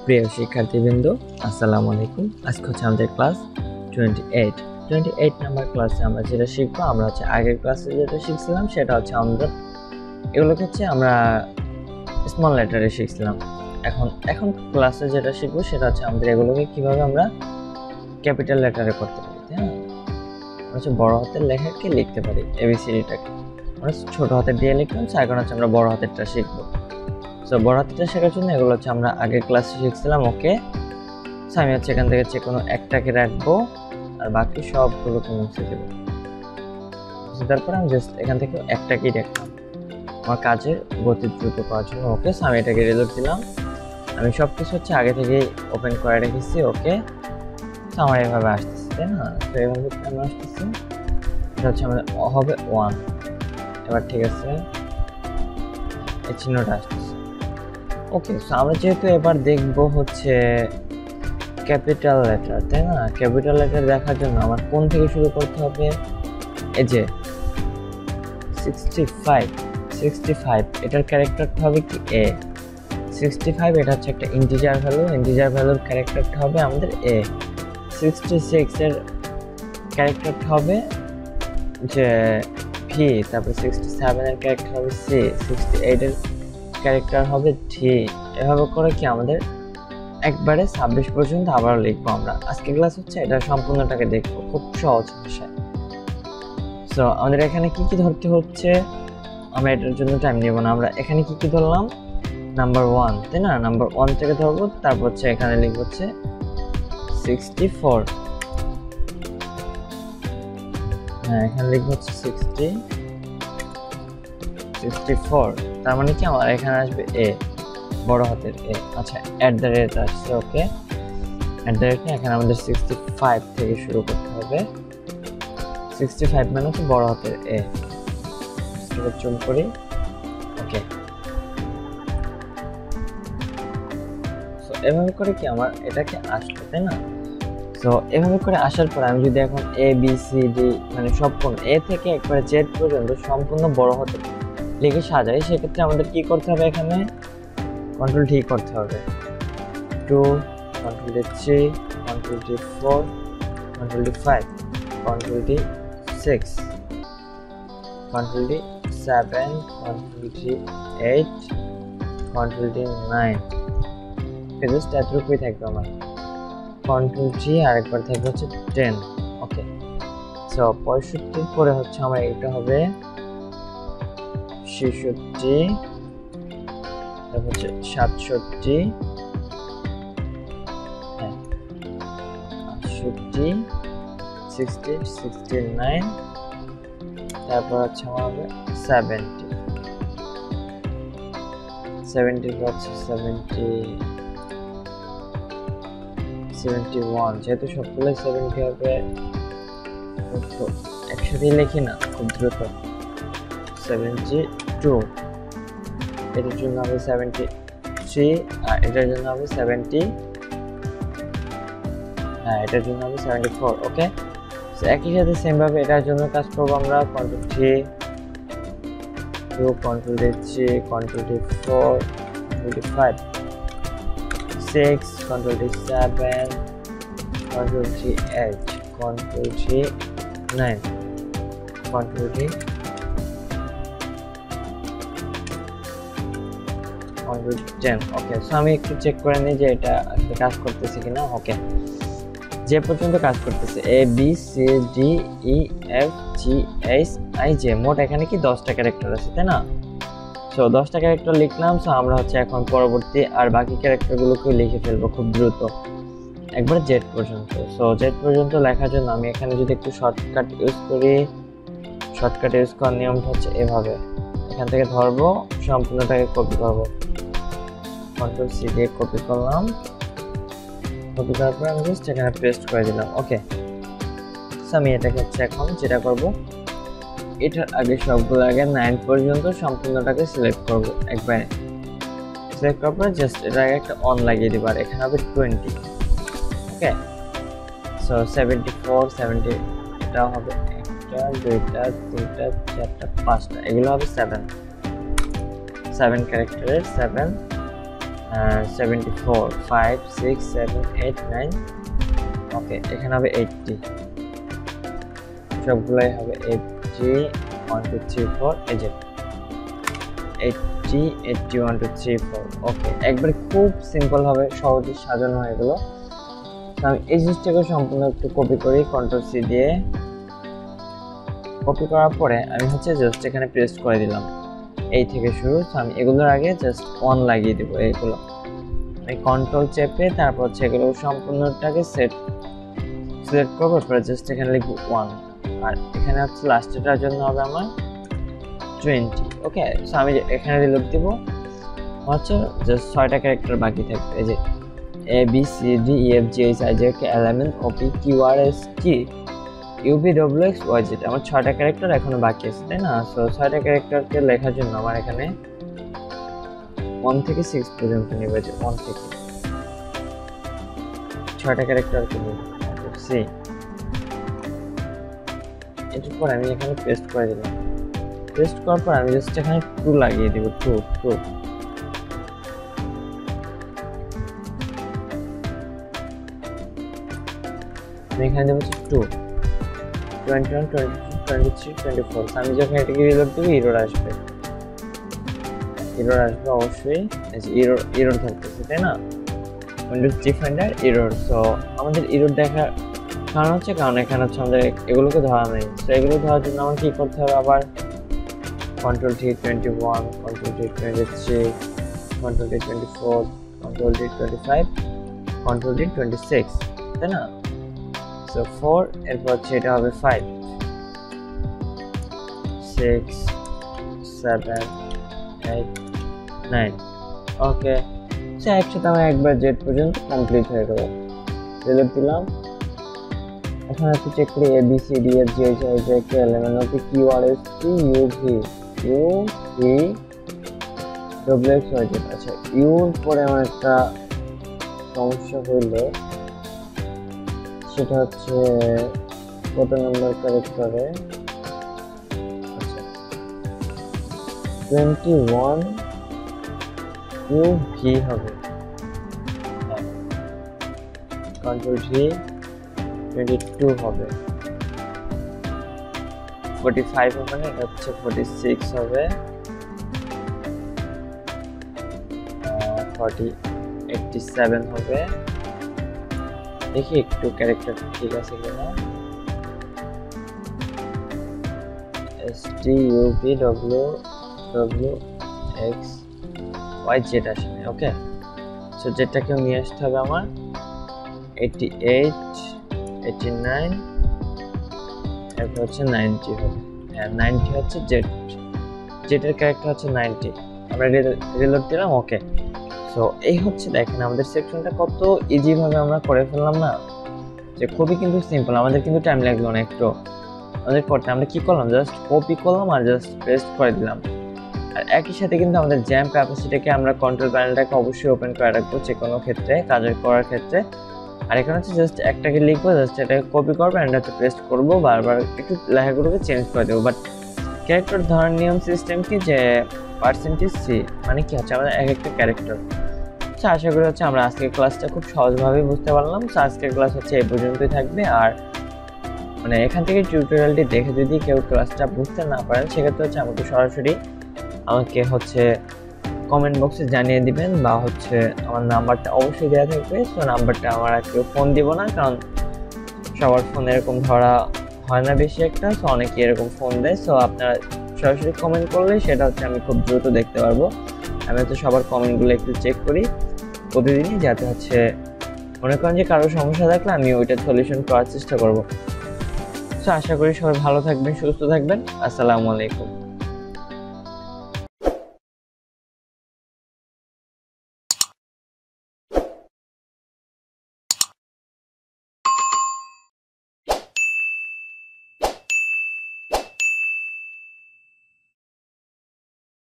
প্রিয় শিক্ষার্থীবৃন্দ, আসসালামু আলাইকুম। আজকে হচ্ছে আমাদের ক্লাস 28 নাম্বার ক্লাসে আমরা যেটা শিখবো, আমরা হচ্ছে আগের ক্লাসে যেটা শিখছিলাম সেটা হচ্ছে আমাদের এগুলোকে হচ্ছে আমরা স্মল লেটারে শিখছিলাম। এখন ক্লাসে যেটা শিখবো সেটা হচ্ছে আমাদের এগুলোকে কিভাবে আমরা ক্যাপিটাল লেটারে করতে পারি, তাই না? হচ্ছে বড় হাতের লেখাকে লিখতে পারি, এবিসিডিটাকে আমরা ছোট হাতের দিয়ে লিখলাম। এখন হচ্ছে আমরা বড় হাতেরটা শিখবো। সো বড় হাতেরটা শেখার জন্য এগুলো হচ্ছে আমরা আগের ক্লাসে শিখছিলাম। ওকে, সো আমি হচ্ছে এখান থেকে যে কোনো একটাকে রাখবো আর বাকি সবগুলোকে মুছে দেবো। তারপর আমি জাস্ট এখান থেকে একটাকেই রাখলাম আমার কাজের গতি দ্রুত করার জন্য। ওকে, সো আমি এটাকে রিলোড দিলাম। আমি সব কিছু হচ্ছে আগে থেকেই ওপেন করে রেখেছি। ওকে, তো আমার এভাবে আসতেছে, তাই না? তো এভাবে কেন আসতেছে? এটা হচ্ছে আমাদের হবে 1। এবার ঠিক আছে, এই চিহ্নটা আসতেছে। ওকে, সো আমরা যেহেতু এবার দেখবো হচ্ছে ক্যাপিটাল লেটার, তাই না? ক্যাপিটাল লেটার দেখার জন্য আমার কোন থেকে শুরু করতে হবে? এই যে 65 এটার ক্যারেক্টারটা হবে কি এ। 65 এটা হচ্ছে একটা ইন্টিজার ভ্যালুর ক্যারেক্টারটা হবে আমাদের এ। 66 এর ক্যারেক্টারটা হবে যে ভি, তারপর 67 এর ক্যারেক্টার হবে সি, 68 এর ক্যারেক্টার হবে ডি। এভাবে করে কি আমাদের একবারে 26 পর্যন্ত আবার লিখবো আমরা। আজকে ক্লাস হচ্ছে এটা সম্পূর্ণটাকে দেখবো খুব সহজ ভাষায়। সো আমাদের এখানে কি কি ধরতে হচ্ছে, আমরা এটার জন্য টাইম নিব না। আমরা এখানে কি কি ধরলাম? নাম্বার 1, তাই না? নাম্বার 1 থেকে ধরবো, তারপর হচ্ছে এখানে লিখবো হচ্ছে 64। হ্যাঁ, এখানে লিখবো হচ্ছে 64। তার মানে কি আমার এখানে আসবে এ, বড় হাতের এ। আচ্ছা, @ আসছে। ওকে, @ এখানে আমাদের 65 থেকে শুরু করতে হবে। 65 মানে হচ্ছে বড় হাতের এ। চুন করি। ওকে, সো এভাবে করে কি আমার এটাকে আসবে, তাই না? সো এভাবে করে আসার পর আমি যদি এখন এ বি সি ডি মানে সম্পূর্ণ এ থেকে একবারে জেড পর্যন্ত সম্পূর্ণ বড় হাতের লিখে সাজাই, সেক্ষেত্রে আমাদের কি করতে হবে? এখানে কন্ট্রোল ডি করতে হবে, 2, control D 3, control D 4, control D 5, control D 6, control D 7, control D 8, control D 9। Just এতটুকুই থাকবে আমার। কন্ট্রোল ডি আরেকবার থাকবে হচ্ছে 10। ওকে, সো 65 পরে হচ্ছে আমার এটা হবে 66, তারপর হচ্ছে 67, হ্যাঁ 68, 60, 69, তারপর হচ্ছে আমার হবে 70 হচ্ছে 71। যেহেতু সবগুলো 70 হবে, একসাথে লিখি না খুব দ্রুত। 72, এটার জন্য হবে 73, আর এটার জন্য হবে 70, হ্যাঁ এটার জন্য হবে 74। ওকে, একই সাথে সেম ভাবে এটার জন্য কাজ করবো আমরা। Control D 2, control D 3, control D 4, control D 5, 6, control D 7, control D 8, control D 9, control D 10। ওকে, সো আমি একটু চেক করে নিই যে এটা আসলে কাজ করতেছে কিনা। ওকে, যে পর্যন্ত কাজ করতেছে A B C D E F G H I J, মোট এখানে কি 10টা ক্যারেক্টার আছে, তাই না? সো 10টা ক্যারেক্টার লিখলাম। সো আমরা হচ্ছে এখন পরবর্তী আর বাকি ক্যারেক্টারগুলোকে লিখে ফেলবো খুব দ্রুত, একবার জেড পর্যন্ত। সো জেড পর্যন্ত লেখার জন্য আমি এখানে যদি একটু শর্টকাট ইউজ করি, শর্টকাট ইউজ করার নিয়মটা হচ্ছে এভাবে, এখান থেকে ধরবো, সম্পূর্ণটাকে কপি করবো, কন্ট্রোল সি দিয়ে কপি করলাম। কপি করার পর আমি জাস্ট এখানে পেস্ট করে দিলাম। ওকে, আমি এটাকে হচ্ছে এখন যেটা করবো, এটার আগে সবগুলো আগে 9 পর্যন্ত সম্পূর্ণটাকে সিলেক্ট করবো। একবারে সিলেক্ট করার পর জাস্ট এটার আগে একটা অন লাগিয়ে দিব, আর এখানে হবে 20। ওকে, সো 74, 70 এটাও হবে 1টা 2টা 3টা 4টা 5টা, এগুলো হবে 7 ক্যারেক্টারের 7। 74 5 6 7 8 9 ওকে এখানে হবে 80 সবগুলাই হবে 80 1 2 3 4 এই যে 80 80 1 2 3 4 ওকে একবারে খুব সিম্পল হবে সহজে সাজানো হয়ে গেল আমি এই জিনিসটাকে সম্পূর্ণ একটু কপি করি কন্ট্রোল সি দিয়ে কপি করার পরে আমি হচ্ছে জাস্ট এখানে পেস্ট করে দিলাম এই থেকে শুরু আমি এগুলোর আগে জাস্ট 1 লাগিয়ে দেব এইগুলো আমি কন্ট্রোল চেপে তারপর হচ্ছে এগুলো সম্পূর্ণটাকে সিলেক্ট করব তারপর জাস্ট এখানে লিখব 1 আর এখানে হচ্ছে লাস্টেরটার জন্য হবে আমার 20 ওকে সো আমি এখানে রিলোড দিব হচ্ছে জাস্ট 6টা ক্যারেক্টার বাকি থাকবে এই যে A B C D E F G H I J K L M N O P Q R S T U V W X Y Z আমার 6টা ক্যারেক্টার এখনো বাকি আছে তাই না সো 6টা ক্যারেক্টারকে লেখার জন্য আমার এখানে 1 থেকে 6 পর্যন্ত নিব যে 1 থেকে 6টা ক্যারেক্টারকে নিব সি এরপর আমি এখানে পেস্ট করে দিলাম পেস্ট করার পর আমি জাস্ট এখানে 2 লাগিয়ে দিব 2 আমি এখানে দেবো 2 21 22 23 24 আমি যখন এটাকে রিলোড দেব এরর আসবে অবশ্যই এরর থাকতেছে তাই না উইন্ডোজ ডিফাইন্ডার এরর সো আমাদের এরর দেখার কারণ হচ্ছে এখানে হচ্ছে আমাদের এগুলোকে ধরা নেই তো এগুলো ধরার জন্য আমার কি করতে হবে আবার control T 21 control T 23 control T 24 control T 25 control T 26 তাই না সো 4 এরপর হচ্ছে এটা হবে 5 6 7 8 9 ওকে সো একসাথে আমার একবার জেড পর্যন্ত কমপ্লিট হয়ে গেল রিলোড দিলাম এখন একটু চেক করি A B C D F G H I J K L M N O P Q R S T U V W X Y Z আচ্ছা U পরে আমার একটা সমস্যা হইলো সেটা হচ্ছে কত নম্বর ক্যারেক্টারে আচ্ছা 21 UV হবে কন্ট্রোল টি 22 হবে 45 হবে না এটা হচ্ছে 46 হবে 87 হবে দেখি একটু ক্যারেক্টার ঠিক আছে কিনা S T U V W X Y Z আসে ওকে সো যেটাকে নিয়ে আসতে হবে আমার 88 89 এরপর হচ্ছে 90 হবে হ্যাঁ 90 হচ্ছে জেটের ক্যারেক্টার হচ্ছে 90 আমরা রিলোড দিলাম ওকে সো এই হচ্ছে দেখেন আমাদের সেকশনটা কত ইজি ভাবে আমরা করে ফেললাম না যে খুবই কিন্তু সিম্পল আমাদের কিন্তু টাইম লাগলো না একটু আমাদের করতে আমরা কি করলাম জাস্ট কপি করলাম আর জাস্ট পেস্ট করে দিলাম আর একই সাথে কিন্তু আমাদের জ্যাম ক্যাপাসিটিকে আমরা কন্ট্রোল প্যানেলটাকে অবশ্যই ওপেন করে রাখবো যে কোনো ক্ষেত্রে কাজের করার ক্ষেত্রে আর এখানে হচ্ছে জাস্ট একটাকে লিখবো জাস্ট এটাকে কপি করবো এন্ড হচ্ছে পেস্ট করবো বারবার একটু লেখাগুলোকে চেঞ্জ করে দেবো বাট ক্যারেক্টার ধরার নিয়ম সিস্টেম কি যে %c মানে কি হচ্ছে আমাদের এক একটা ক্যারেক্টার সো আশা করি হচ্ছে আমরা আজকের ক্লাসটা খুব সহজভাবে বুঝতে পারলাম সো আজকের ক্লাস হচ্ছে এই পর্যন্তই থাকবে আর মানে এখান থেকে টিউটোরিয়ালটি দেখে যদি কেউ ক্লাসটা বুঝতে না পারেন সেক্ষেত্রে হচ্ছে আমাকে সরাসরি আমাকে হচ্ছে কমেন্ট বক্সে জানিয়ে দিবেন বা হচ্ছে আমার নাম্বারটা অবশ্যই দেওয়া থাকবে সো নাম্বারটা আমার আর কেউ ফোন দিব না কারণ সবার ফোন এরকম ধরা হয় না বেশি একটা সো অনেকে এরকম ফোন দেয় সো আপনারা সরাসরি কমেন্ট করলে সেটা হচ্ছে আমি খুব দ্রুত দেখতে পারবো আমি হচ্ছে সবার কমেন্টগুলো একটু চেক করি প্রতিদিনই যাতে হচ্ছে মনে করেন যে কারো সমস্যা থাকলে আমি ওইটা সলিউশন করার চেষ্টা করব সো আশা করি সবাই ভালো থাকবেন সুস্থ থাকবেন আসসালামু আলাইকুম